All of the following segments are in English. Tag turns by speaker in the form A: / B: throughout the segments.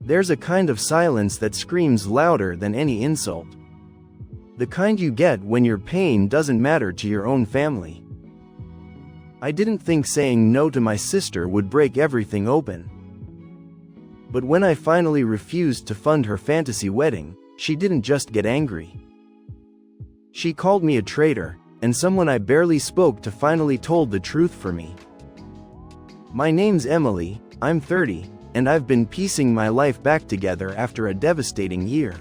A: There's a kind of silence that screams louder than any insult. The kind you get when your pain doesn't matter to your own family. I didn't think saying no to my sister would break everything open. But when I finally refused to fund her fantasy wedding, she didn't just get angry. She called me a traitor, and someone I barely spoke to finally told the truth for me. My name's Emily, I'm 30, and I've been piecing my life back together after a devastating year.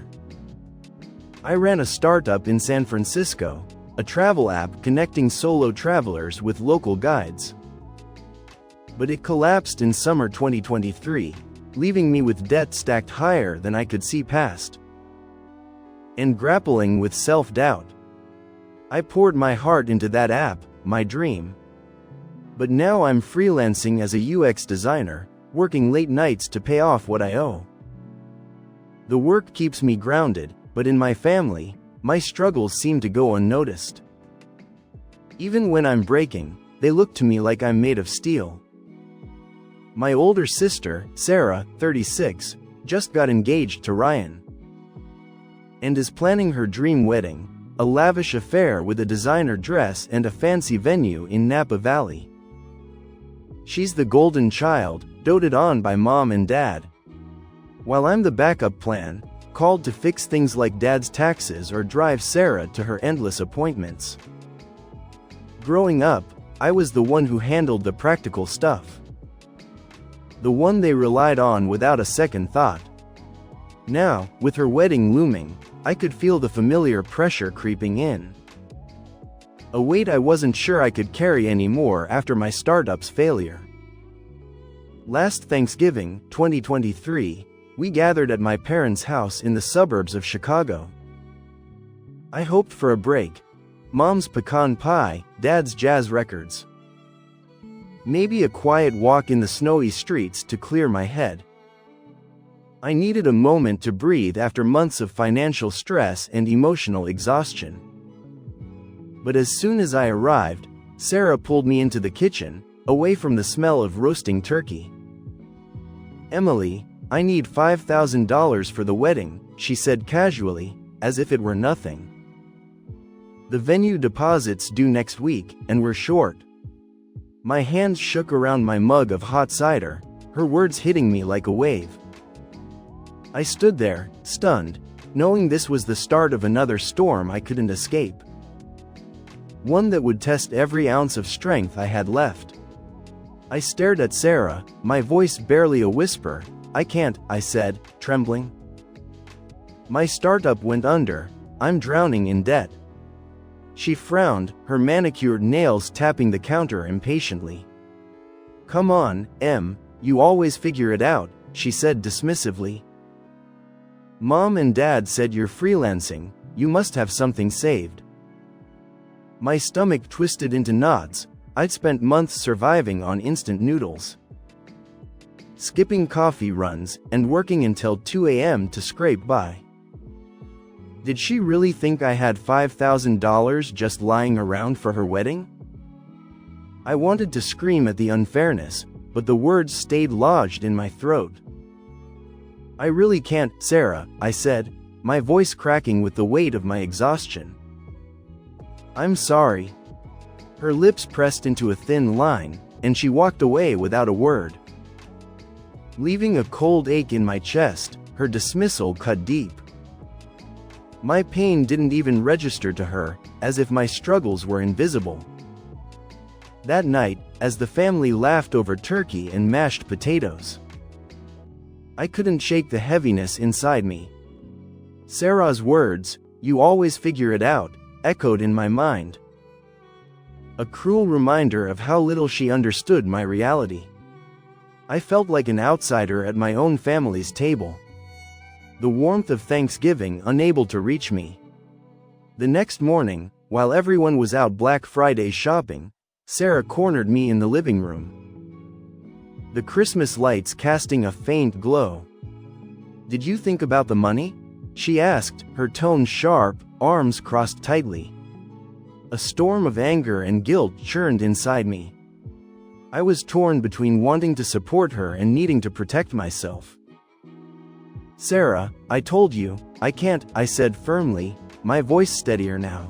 A: I ran a startup in San Francisco, a travel app connecting solo travelers with local guides. But it collapsed in summer 2023, leaving me with debt stacked higher than I could see past. And grappling with self-doubt. I poured my heart into that app, my dream. But now I'm freelancing as a UX designer, working late nights to pay off what I owe. The work keeps me grounded, but in my family, my struggles seem to go unnoticed. Even when I'm breaking, they look to me like I'm made of steel. My older sister, Sarah, 36, just got engaged to Ryan. And is planning her dream wedding, a lavish affair with a designer dress and a fancy venue in Napa Valley. She's the golden child, doted on by mom and dad. While I'm the backup plan, called to fix things like dad's taxes or drive Sarah to her endless appointments. Growing up, I was the one who handled the practical stuff. The one they relied on without a second thought. Now, with her wedding looming, I could feel the familiar pressure creeping in. A weight I wasn't sure I could carry anymore after my startup's failure. Last Thanksgiving, 2023, we gathered at my parents' house in the suburbs of Chicago. I hoped for a break. Mom's pecan pie, dad's jazz records. Maybe a quiet walk in the snowy streets to clear my head. I needed a moment to breathe after months of financial stress and emotional exhaustion. But as soon as I arrived, Sarah pulled me into the kitchen, away from the smell of roasting turkey. "Emily, I need $5,000 for the wedding," she said casually, as if it were nothing. The venue deposit's due next week, and we're short. My hands shook around my mug of hot cider, her words hitting me like a wave. I stood there, stunned, knowing this was the start of another storm I couldn't escape. One that would test every ounce of strength I had left. I stared at Sarah, my voice barely a whisper. "I can't," I said, trembling. "My startup went under. I'm drowning in debt." She frowned, her manicured nails tapping the counter impatiently. "Come on, Em, you always figure it out," she said dismissively. "Mom and Dad said you're freelancing, you must have something saved." My stomach twisted into knots. I'd spent months surviving on instant noodles, skipping coffee runs, and working until 2 a.m. to scrape by. Did she really think I had $5,000 just lying around for her wedding? I wanted to scream at the unfairness, but the words stayed lodged in my throat. "I really can't, Sarah," I said, my voice cracking with the weight of my exhaustion. "I'm sorry." Her lips pressed into a thin line, and she walked away without a word. Leaving a cold ache in my chest, her dismissal cut deep. My pain didn't even register to her, as if my struggles were invisible. That night, as the family laughed over turkey and mashed potatoes, I couldn't shake the heaviness inside me. Sarah's words, "You always figure it out," echoed in my mind. A cruel reminder of how little she understood my reality. I felt like an outsider at my own family's table. The warmth of Thanksgiving unable to reach me. The next morning, while everyone was out Black Friday shopping, Sarah cornered me in the living room. The Christmas lights casting a faint glow. "Did you think about the money?" she asked, her tone sharp, arms crossed tightly. A storm of anger and guilt churned inside me. I was torn between wanting to support her and needing to protect myself. Sarah, I told you, I can't, I said firmly, my voice steadier now.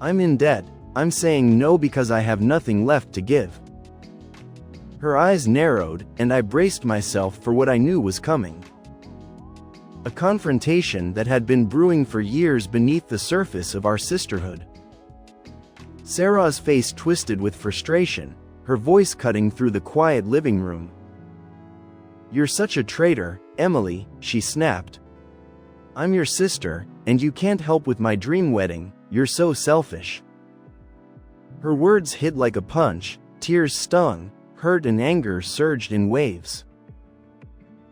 A: I'm in debt. I'm saying no because I have nothing left to give. Her eyes narrowed, and I braced myself for what I knew was coming. A confrontation that had been brewing for years beneath the surface of our sisterhood. Sarah's face twisted with frustration, her voice cutting through the quiet living room. You're such a traitor, Emily, she snapped. I'm your sister, and you can't help with my dream wedding, you're so selfish. Her words hit like a punch, tears stung, hurt and anger surged in waves.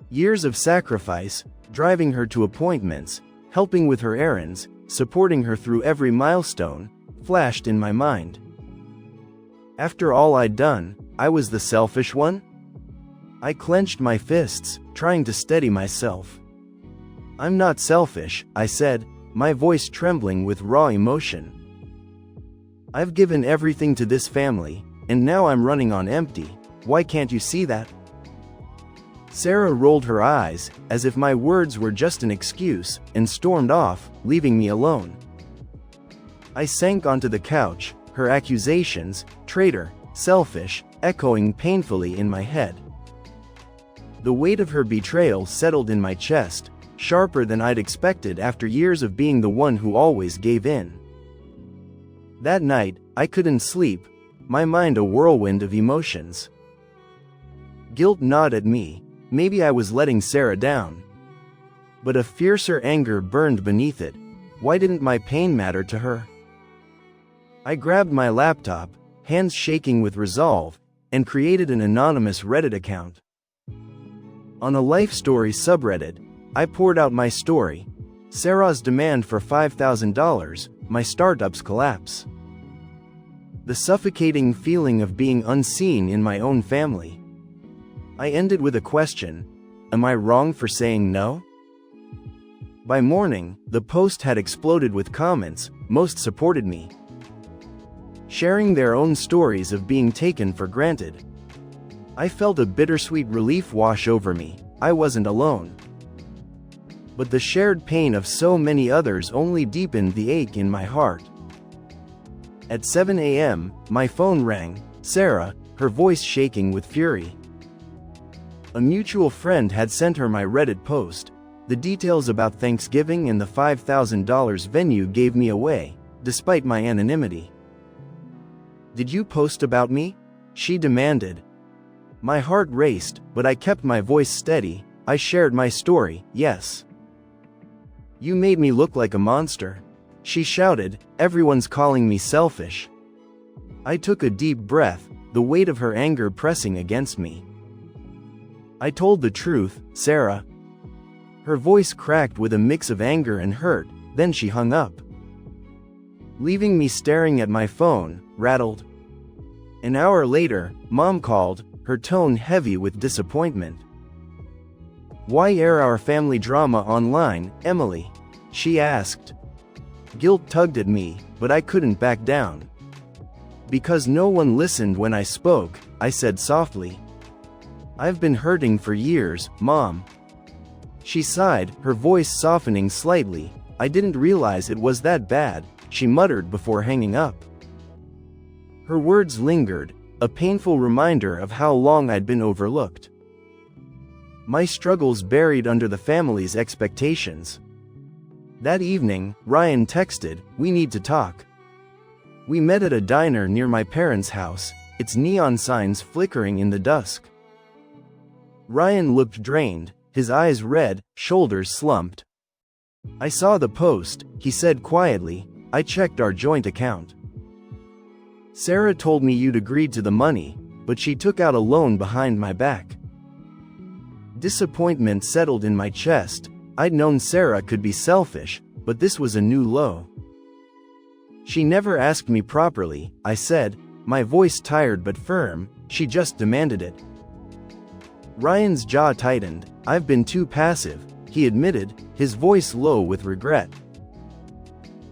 A: Years of sacrifice, driving her to appointments, helping with her errands, supporting her through every milestone, flashed in my mind. After all I'd done, I was the selfish one? I clenched my fists, trying to steady myself. I'm not selfish, I said, my voice trembling with raw emotion. I've given everything to this family, and now I'm running on empty. Why can't you see that? Sarah rolled her eyes, as if my words were just an excuse, and stormed off, leaving me alone. I sank onto the couch, her accusations, traitor, selfish, echoing painfully in my head. The weight of her betrayal settled in my chest, sharper than I'd expected after years of being the one who always gave in. That night, I couldn't sleep, my mind a whirlwind of emotions. Guilt gnawed at me, maybe I was letting Sarah down. But a fiercer anger burned beneath it. Why didn't my pain matter to her? I grabbed my laptop, hands shaking with resolve, and created an anonymous Reddit account. On a Life Stories subreddit, I poured out my story, Sarah's demand for $5,000, my startup's collapse. The suffocating feeling of being unseen in my own family. I ended with a question, am I wrong for saying no? By morning, the post had exploded with comments, most supported me, sharing their own stories of being taken for granted. I felt a bittersweet relief wash over me, I wasn't alone. But the shared pain of so many others only deepened the ache in my heart. At 7 a.m., my phone rang, Sarah, her voice shaking with fury. A mutual friend had sent her my Reddit post. The details about Thanksgiving and the $5,000 venue gave me away, despite my anonymity. Did you post about me? She demanded. My heart raced, but I kept my voice steady. I shared my story, yes. You made me look like a monster. She shouted, everyone's calling me selfish. I took a deep breath, the weight of her anger pressing against me. I told the truth, Sarah. Her voice cracked with a mix of anger and hurt, then she hung up, leaving me staring at my phone, rattled. An hour later, Mom called, her tone heavy with disappointment. Why air our family drama online, Emily? She asked. Guilt tugged at me, but I couldn't back down. Because no one listened when I spoke, I said softly. I've been hurting for years, Mom. She sighed, her voice softening slightly. I didn't realize it was that bad, she muttered before hanging up. Her words lingered, a painful reminder of how long I'd been overlooked. My struggles buried under the family's expectations. That evening, Ryan texted, we need to talk. We met at a diner near my parents' house, its neon signs flickering in the dusk. Ryan looked drained, his eyes red, shoulders slumped. I saw the post, he said quietly. I checked our joint account. Sarah told me you'd agreed to the money, but she took out a loan behind my back. Disappointment settled in my chest. I'd known Sarah could be selfish, but this was a new low. She never asked me properly, I said, my voice tired but firm. She just demanded it. Ryan's jaw tightened. I've been too passive, he admitted, his voice low with regret.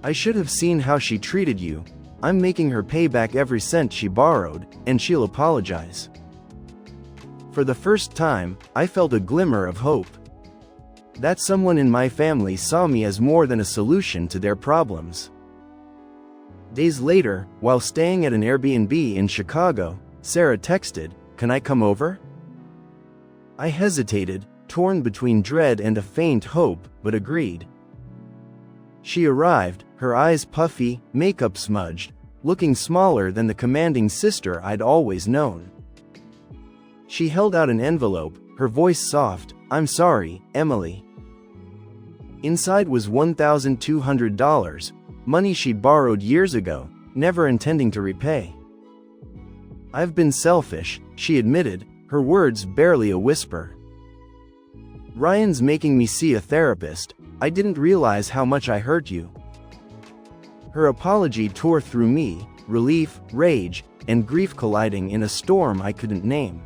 A: I should have seen how she treated you. I'm making her pay back every cent she borrowed, and she'll apologize. For the first time, I felt a glimmer of hope. That someone in my family saw me as more than a solution to their problems. Days later, while staying at an Airbnb in Chicago, Sarah texted, "Can I come over?" I hesitated, torn between dread and a faint hope, but agreed. She arrived, her eyes puffy, makeup smudged, looking smaller than the commanding sister I'd always known. She held out an envelope, her voice soft, "I'm sorry, Emily." Inside was $1,200, money she'd borrowed years ago, never intending to repay. "I've been selfish," she admitted, her words barely a whisper. "Ryan's making me see a therapist. I didn't realize how much I hurt you." Her apology tore through me, relief, rage, and grief colliding in a storm I couldn't name.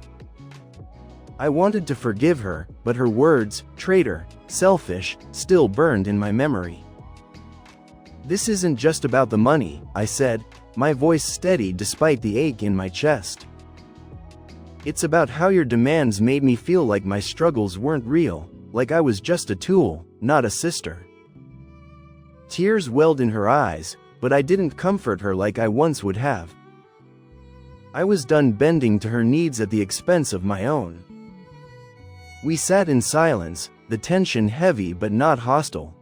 A: I wanted to forgive her, but her words, traitor, selfish, still burned in my memory. "This isn't just about the money," I said, my voice steady despite the ache in my chest. "It's about how your demands made me feel like my struggles weren't real, like I was just a tool, not a sister." Tears welled in her eyes, but I didn't comfort her like I once would have. I was done bending to her needs at the expense of my own. We sat in silence, the tension heavy but not hostile.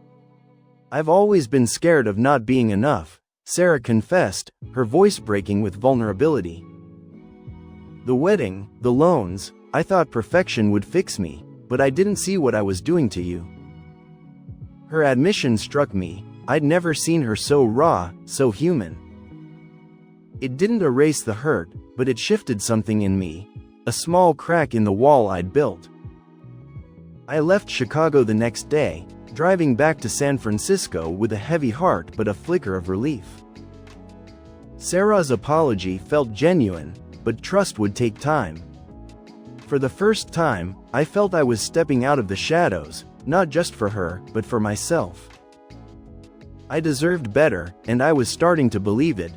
A: "I've always been scared of not being enough," Sarah confessed, her voice breaking with vulnerability. "The wedding, the loans, I thought perfection would fix me, but I didn't see what I was doing to you." Her admission struck me. I'd never seen her so raw, so human. It didn't erase the hurt, but it shifted something in me, a small crack in the wall I'd built. I left Chicago the next day, driving back to San Francisco with a heavy heart but a flicker of relief. Sarah's apology felt genuine, but trust would take time. For the first time, I felt I was stepping out of the shadows, not just for her, but for myself. I deserved better, and I was starting to believe it.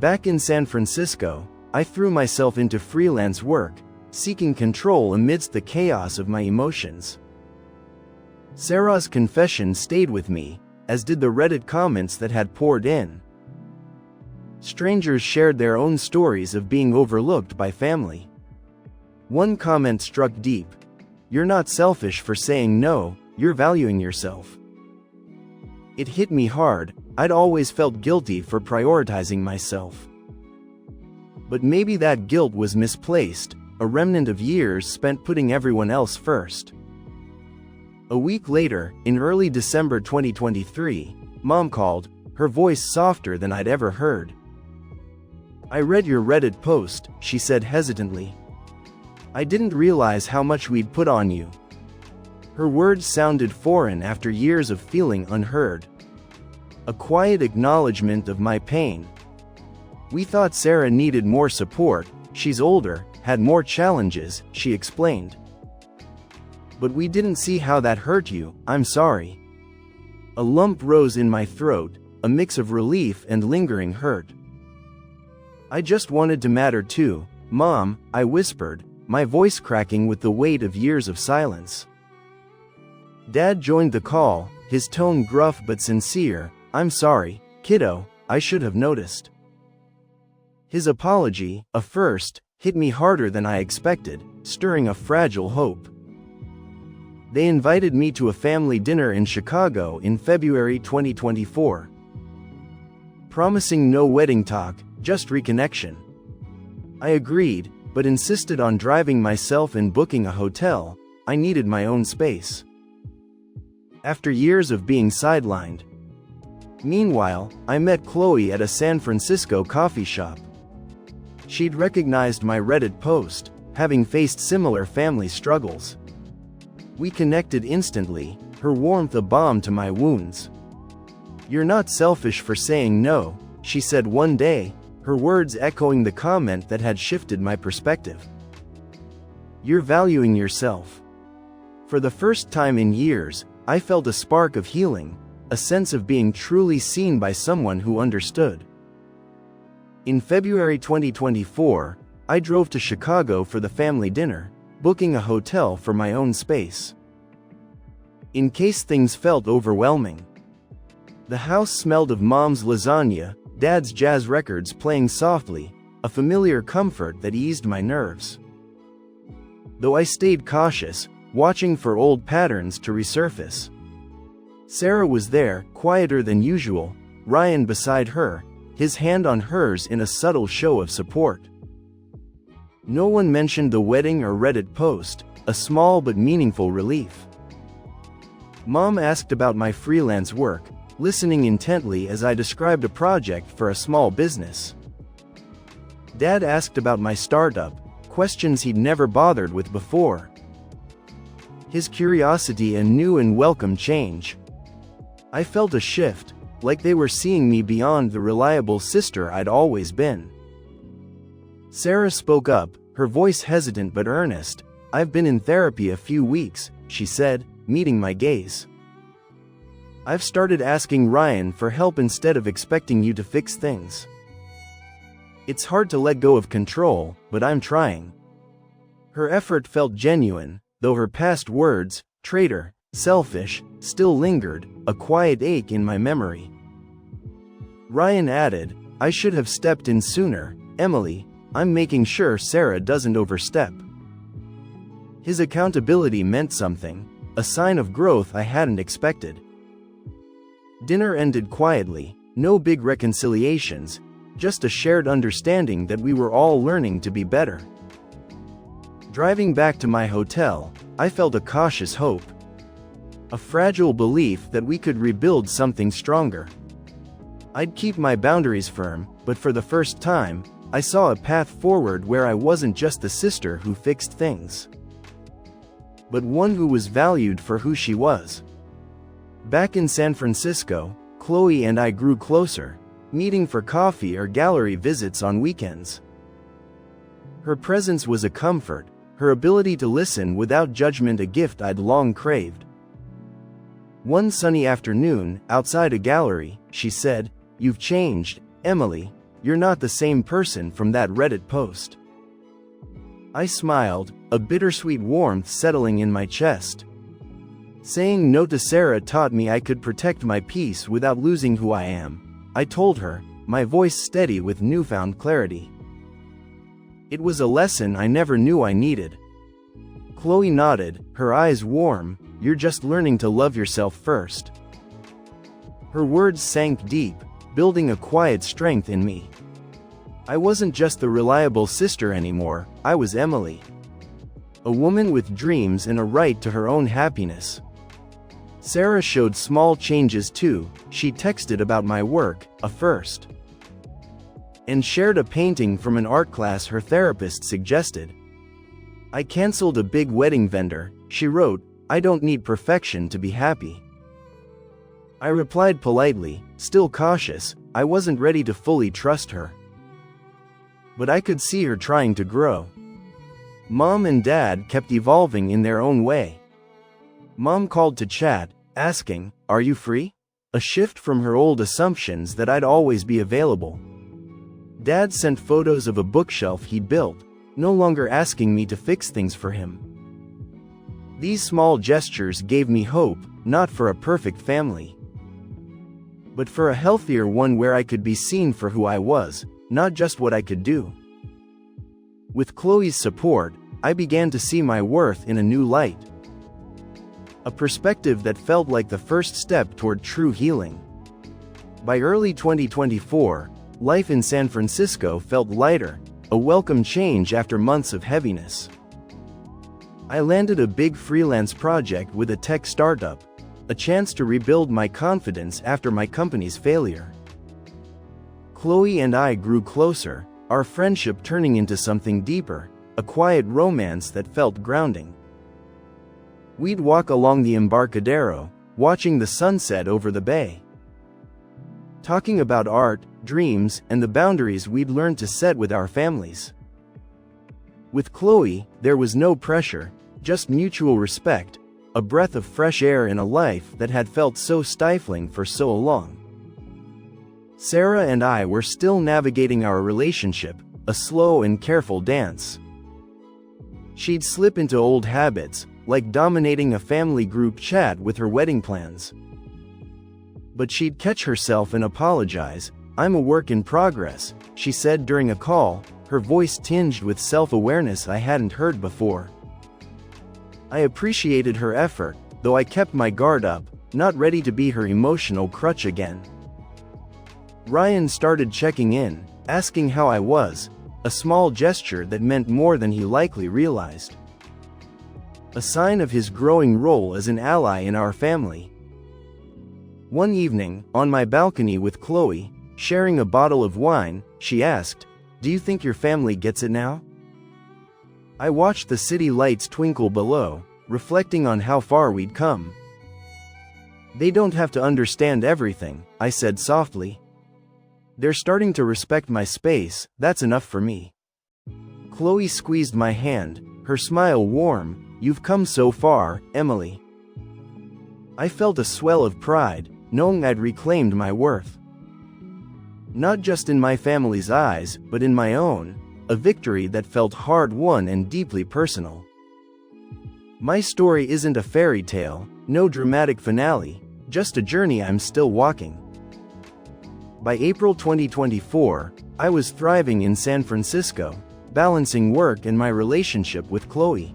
A: Back in San Francisco, I threw myself into freelance work, seeking control amidst the chaos of my emotions. Sarah's confession stayed with me, as did the Reddit comments that had poured in. Strangers shared their own stories of being overlooked by family. One comment struck deep. "You're not selfish for saying no, you're valuing yourself." It hit me hard. I'd always felt guilty for prioritizing myself. But maybe that guilt was misplaced, a remnant of years spent putting everyone else first. A week later, in early December 2023, Mom called, her voice softer than I'd ever heard. "I read your Reddit post," she said hesitantly. "I didn't realize how much we'd put on you." Her words sounded foreign after years of feeling unheard. A quiet acknowledgement of my pain. "We thought Sarah needed more support, she's older, had more challenges," she explained. "But we didn't see how that hurt you, I'm sorry." A lump rose in my throat, a mix of relief and lingering hurt. "I just wanted to matter too, Mom," I whispered, my voice cracking with the weight of years of silence. Dad joined the call, his tone gruff but sincere. "I'm sorry, kiddo, I should have noticed." His apology, a first, hit me harder than I expected, stirring a fragile hope. They invited me to a family dinner in Chicago in February 2024. Promising no wedding talk, just reconnection. I agreed, but insisted on driving myself and booking a hotel. I needed my own space. After years of being sidelined. Meanwhile, I met Chloe at a San Francisco coffee shop. She'd recognized my Reddit post, having faced similar family struggles. We connected instantly, her warmth a balm to my wounds. "You're not selfish for saying no," she said one day, her words echoing the comment that had shifted my perspective. "You're valuing yourself." For the first time in years, I felt a spark of healing, a sense of being truly seen by someone who understood. In February 2024, I drove to Chicago for the family dinner, booking a hotel for my own space. in case things felt overwhelming. The house smelled of Mom's lasagna, Dad's jazz records playing softly, a familiar comfort that eased my nerves. Though I stayed cautious, watching for old patterns to resurface. Sarah was there, quieter than usual, Ryan beside her, his hand on hers in a subtle show of support. No one mentioned the wedding or Reddit post, a small but meaningful relief. Mom asked about my freelance work, listening intently as I described a project for a small business. Dad asked about my startup, questions he'd never bothered with before. His curiosity a new and welcome change. I felt a shift, like they were seeing me beyond the reliable sister I'd always been. Sarah spoke up, her voice hesitant but earnest. "I've been in therapy a few weeks," she said, meeting my gaze. "I've started asking Ryan for help instead of expecting you to fix things. It's hard to let go of control, but I'm trying." Her effort felt genuine, though her past words, traitor, selfish, still lingered, a quiet ache in my memory. Ryan added, "I should have stepped in sooner, Emily. I'm making sure Sarah doesn't overstep." His accountability meant something, a sign of growth I hadn't expected. Dinner ended quietly, no big reconciliations, just a shared understanding that we were all learning to be better. Driving back to my hotel, I felt a cautious hope. A fragile belief that we could rebuild something stronger. I'd keep my boundaries firm, but for the first time, I saw a path forward where I wasn't just the sister who fixed things, but one who was valued for who she was. Back in San Francisco, Chloe and I grew closer, meeting for coffee or gallery visits on weekends. Her presence was a comfort, her ability to listen without judgment a gift I'd long craved. One sunny afternoon, outside a gallery, she said, "You've changed, Emily. You're not the same person from that Reddit post." I smiled, a bittersweet warmth settling in my chest. Saying no to Sarah taught me I could protect my peace without losing who I am, I told her, my voice steady with newfound clarity. It was a lesson I never knew I needed. Chloe nodded, her eyes warm. "You're just learning to love yourself first." Her words sank deep, building a quiet strength in me. I wasn't just the reliable sister anymore, I was Emily. A woman with dreams and a right to her own happiness. Sarah showed small changes too. She texted about my work, a first, and shared a painting from an art class her therapist suggested. I canceled a big wedding vendor, she wrote, "I don't need perfection to be happy." I replied politely, still cautious, I wasn't ready to fully trust her. But I could see her trying to grow. Mom and Dad kept evolving in their own way. Mom called to chat, asking, "Are you free?" A shift from her old assumptions that I'd always be available. Dad sent photos of a bookshelf he'd built, no longer asking me to fix things for him. These small gestures gave me hope, not for a perfect family, but for a healthier one where I could be seen for who I was, not just what I could do. With Chloe's support, I began to see my worth in a new light. A perspective that felt like the first step toward true healing. By early 2024, life in San Francisco felt lighter, a welcome change after months of heaviness. I landed a big freelance project with a tech startup, a chance to rebuild my confidence after my company's failure. Chloe and I grew closer, our friendship turning into something deeper, a quiet romance that felt grounding. We'd walk along the Embarcadero, watching the sunset over the bay, talking about art, dreams, and the boundaries we'd learned to set with our families. With Chloe, there was no pressure, just mutual respect, a breath of fresh air in a life that had felt so stifling for so long. Sarah and I were still navigating our relationship, a slow and careful dance. She'd slip into old habits, like dominating a family group chat with her wedding plans. But she'd catch herself and apologize. "I'm a work in progress," she said during a call, her voice tinged with self-awareness I hadn't heard before. I appreciated her effort, though I kept my guard up, not ready to be her emotional crutch again. Ryan started checking in, asking how I was, a small gesture that meant more than he likely realized. A sign of his growing role as an ally in our family. One evening, on my balcony with Chloe, sharing a bottle of wine, she asked, "Do you think your family gets it now?" I watched the city lights twinkle below, reflecting on how far we'd come. "They don't have to understand everything," I said softly. "They're starting to respect my space, that's enough for me." Chloe squeezed my hand, her smile warm. "You've come so far, Emily." I felt a swell of pride, knowing I'd reclaimed my worth. Not just in my family's eyes, but in my own, a victory that felt hard-won and deeply personal. My story isn't a fairy tale, no dramatic finale, just a journey I'm still walking. By April 2024, I was thriving in San Francisco, balancing work and my relationship with Chloe.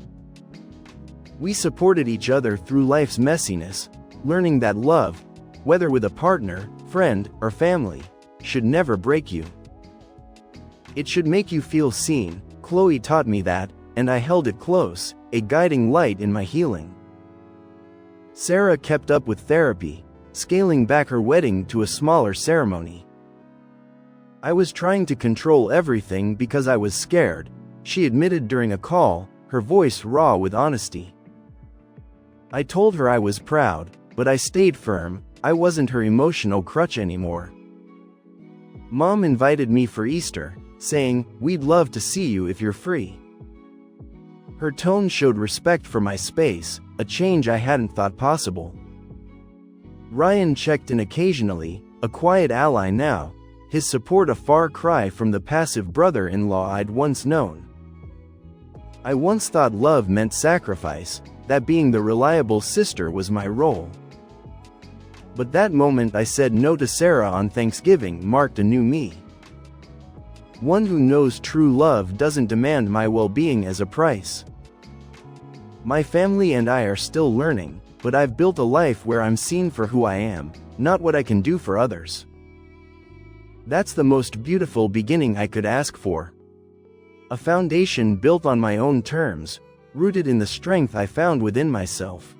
A: We supported each other through life's messiness, learning that love, whether with a partner, friend, or family, should never break you. It should make you feel seen. Chloe taught me that, and I held it close, a guiding light in my healing. Sarah kept up with therapy, scaling back her wedding to a smaller ceremony. I was trying to control everything because I was scared, she admitted during a call, her voice raw with honesty. I told her I was proud, but I stayed firm. I wasn't her emotional crutch anymore. Mom invited me for Easter, saying, "We'd love to see you if you're free." Her tone showed respect for my space, a change I hadn't thought possible. Ryan checked in occasionally, a quiet ally now, his support a far cry from the passive brother-in-law I'd once known. I once thought love meant sacrifice, that being the reliable sister was my role. But that moment I said no to Sarah on Thanksgiving marked a new me. One who knows true love doesn't demand my well-being as a price. My family and I are still learning, but I've built a life where I'm seen for who I am, not what I can do for others. That's the most beautiful beginning I could ask for. A foundation built on my own terms, rooted in the strength I found within myself.